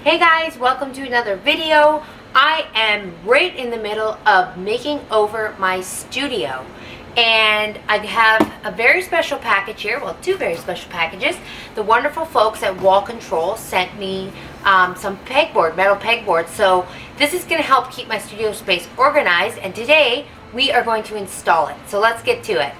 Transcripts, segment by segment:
Hey guys, welcome to another video. I am right in the middle of making over my studio, and I have a very special package here. Well, two very special packages. The wonderful folks at Wall Control sent me some pegboard, metal pegboard. So this is going to help keep my studio space organized, and today we are going to install it. So let's get to it.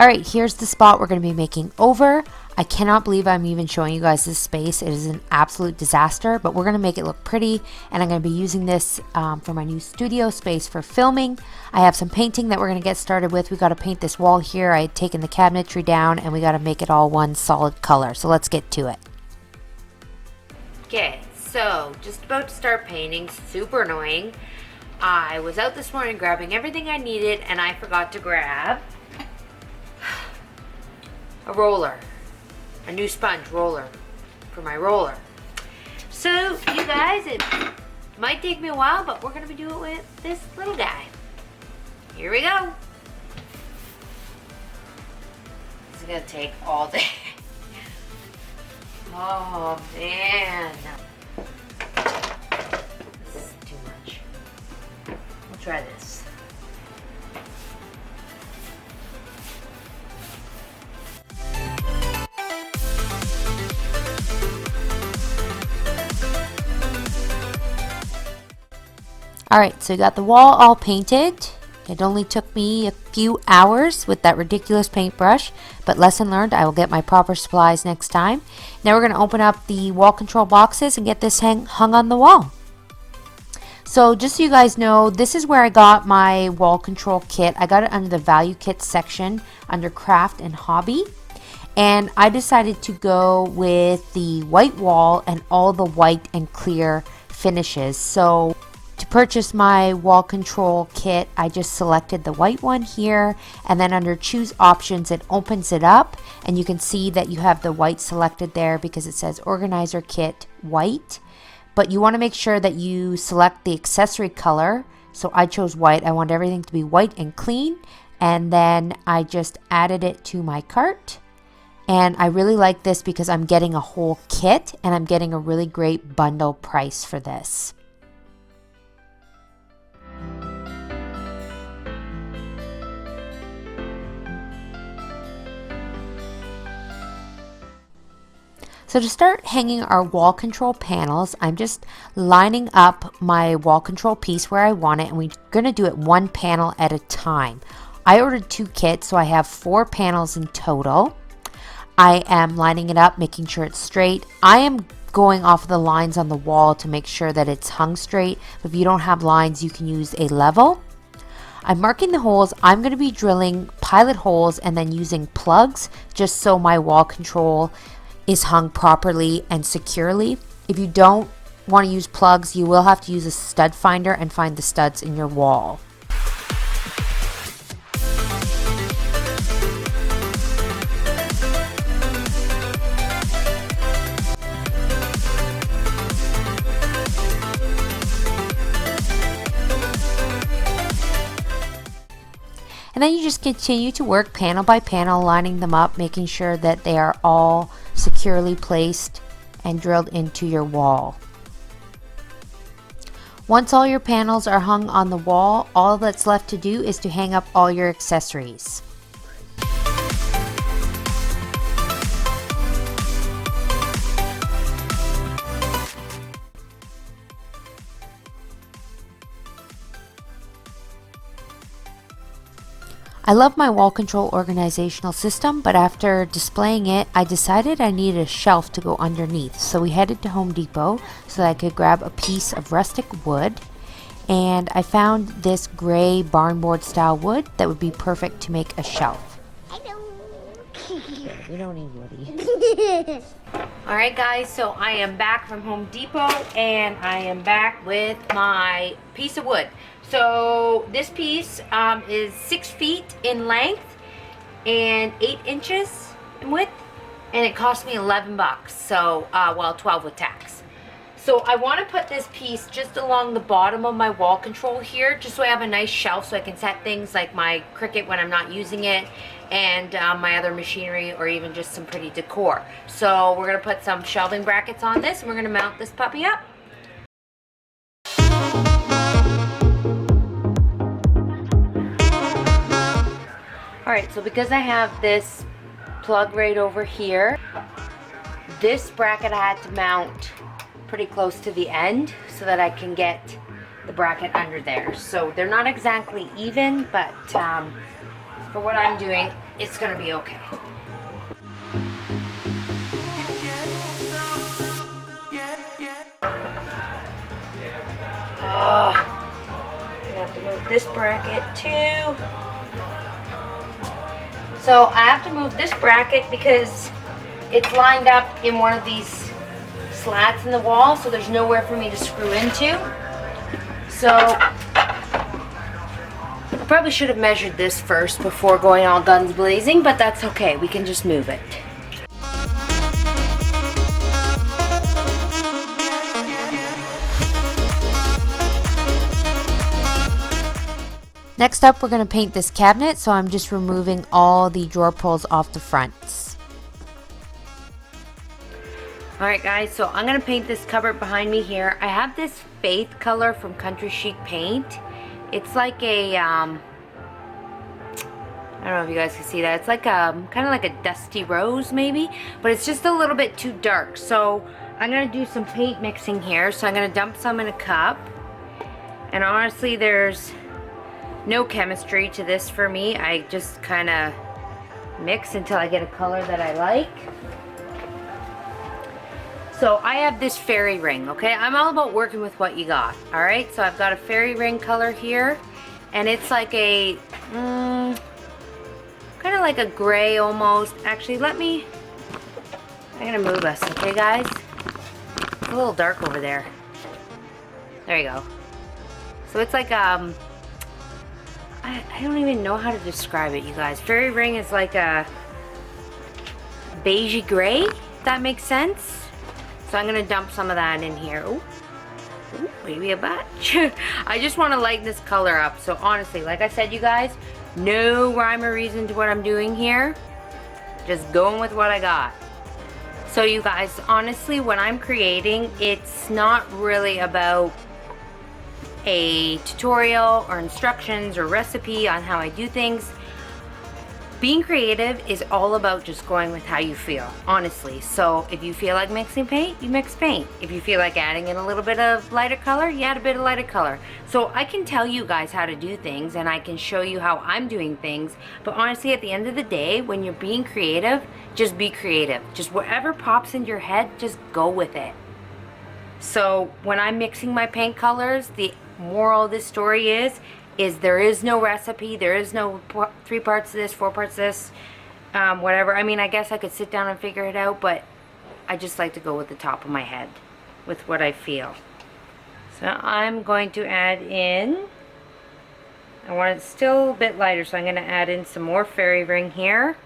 Alright, here's the spot we're going to be making over. I cannot believe I'm even showing you guys this space. It is an absolute disaster, but we're going to make it look pretty, and I'm going to be using this for my new studio space for filming. I have some painting that we're going to get started with. We got to paint this wall here. I had taken the cabinetry down, and we got to make it all one solid color. So let's get to it. Okay, so just about to start painting. Super annoying. I was out this morning grabbing everything I needed, and I forgot to grab a roller, a new sponge roller for my roller. So you guys, it might take me a while, but we're gonna be doing it with this little guy. Here we go. This is gonna take all day. Oh man, this is too much. We'll try this. Alright, so we got the wall all painted. It only took me a few hours with that ridiculous paintbrush, but lesson learned, I will get my proper supplies next time. Now we're going to open up the wall control boxes and get this hung on the wall. So just so you guys know, this is where I got my wall control kit. I got it under the value kit section under craft and hobby. And I decided to go with the white wall and all the white and clear finishes. So to purchase my wall control kit, I just selected the white one here, and then under choose options it opens it up, and you can see that you have the white selected there because it says organizer kit white. But you want to make sure that you select the accessory color. So I chose white. I want everything to be white and clean, and then I just added it to my cart. And I really like this because I'm getting a whole kit, and I'm getting a really great bundle price for this. So to start hanging our wall control panels, I'm just lining up my wall control piece where I want it, and we're going to do it one panel at a time. I ordered 2 kits, so I have 4 panels in total. I am lining it up, making sure it's straight. I am going off of the lines on the wall to make sure that it's hung straight. If you don't have lines, you can use a level. I'm marking the holes. I'm going to be drilling pilot holes and then using plugs just so my wall control is hung properly and securely. If you don't want to use plugs, you will have to use a stud finder and find the studs in your wall. And then you just continue to work panel by panel, lining them up, making sure that they are all securely placed and drilled into your wall. Once all your panels are hung on the wall, all that's left to do is to hang up all your accessories. I love my wall control organizational system, but after displaying it, I decided I needed a shelf to go underneath. So we headed to Home Depot so that I could grab a piece of rustic wood, and I found this gray barnboard style wood that would be perfect to make a shelf. We don't need woody. Alright guys, so I am back from Home Depot, and I am back with my piece of wood. So this piece is 6 feet in length, and 8 inches in width, and it cost me 11 bucks. So, well, 12 with tax. So I want to put this piece just along the bottom of my wall control here, just so I have a nice shelf so I can set things like my Cricut when I'm not using it, and my other machinery, or even just some pretty decor. So we're going to put some shelving brackets on this, and we're going to mount this puppy up. Alright, so because I have this plug right over here, this bracket I had to mount pretty close to the end so that I can get the bracket under there. So they're not exactly even, but for what I'm doing, it's going to be okay. I have to move this bracket too. So I have to move this bracket because it's lined up in one of these slats in the wall, so there's nowhere for me to screw into. So I probably should have measured this first before going all guns blazing, but that's okay. We can just move it. Next up, we're going to paint this cabinet, so I'm just removing all the drawer pulls off the fronts. Alright guys, so I'm going to paint this cupboard behind me here. I have this Faith color from Country Chic Paint. It's like a, I don't know if you guys can see that. It's like a, kind of like a dusty rose maybe, but it's just a little bit too dark. So I'm going to do some paint mixing here. So I'm going to dump some in a cup. And honestly, there's no chemistry to this for me. I just kind of mix until I get a color that I like. So I have this fairy ring, okay? I'm all about working with what you got, all right? So I've got a fairy ring color here, and it's like a, kind of like a gray almost. Actually, I'm gonna move us, okay guys? It's a little dark over there. There you go. So it's like, I don't even know how to describe it, you guys. Fairy ring is like a beigey gray, if that makes sense. So I'm going to dump some of that in here. Ooh, maybe a batch. I just want to lighten this color up. So honestly, like I said, you guys, no rhyme or reason to what I'm doing here. Just going with what I got. So you guys, honestly, when I'm creating, it's not really about a tutorial or instructions or recipe on how I do things. Being creative is all about just going with how you feel, honestly. So if you feel like mixing paint, you mix paint. If you feel like adding in a little bit of lighter color, you add a bit of lighter color. So I can tell you guys how to do things, and I can show you how I'm doing things. But honestly, at the end of the day, when you're being creative, just be creative. Just whatever pops into your head, just go with it. So when I'm mixing my paint colors, the moral of this story is there is no recipe. There is no 3 parts of this, 4 parts of this, whatever. I mean, I guess I could sit down and figure it out, but I just like to go with the top of my head with what I feel. So I'm going to add in, I want it still a bit lighter, so I'm going to add in some more fairy ring here.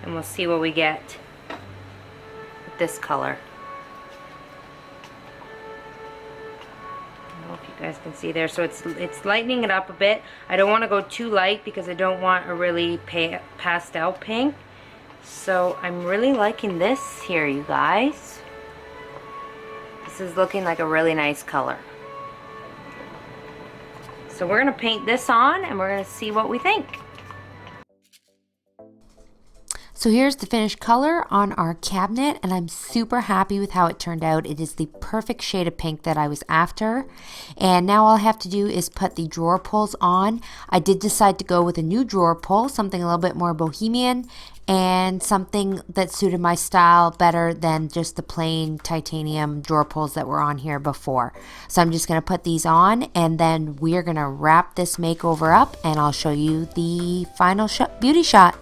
And we'll see what we get with this color. I don't know if you guys can see there. So it's lightening it up a bit. I don't want to go too light because I don't want a really pastel pink. So I'm really liking this here, you guys. This is looking like a really nice color. So we're going to paint this on and we're going to see what we think. So here's the finished color on our cabinet, and I'm super happy with how it turned out. It is the perfect shade of pink that I was after. And now all I have to do is put the drawer pulls on. I did decide to go with a new drawer pull, something a little bit more bohemian, and something that suited my style better than just the plain titanium drawer pulls that were on here before. So I'm just going to put these on, and then we're going to wrap this makeover up, and I'll show you the final beauty shot.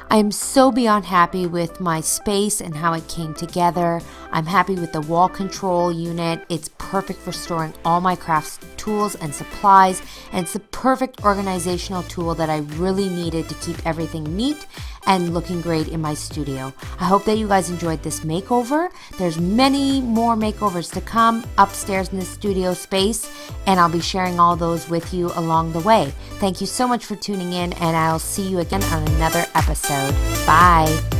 I am so beyond happy with my space and how it came together. I'm happy with the wall control unit. It's perfect for storing all my crafts tools and supplies, and it's the perfect organizational tool that I really needed to keep everything neat and looking great in my studio. I hope that you guys enjoyed this makeover. There's many more makeovers to come upstairs in the studio space, and I'll be sharing all those with you along the way. Thank you so much for tuning in, and I'll see you again on another episode. Bye.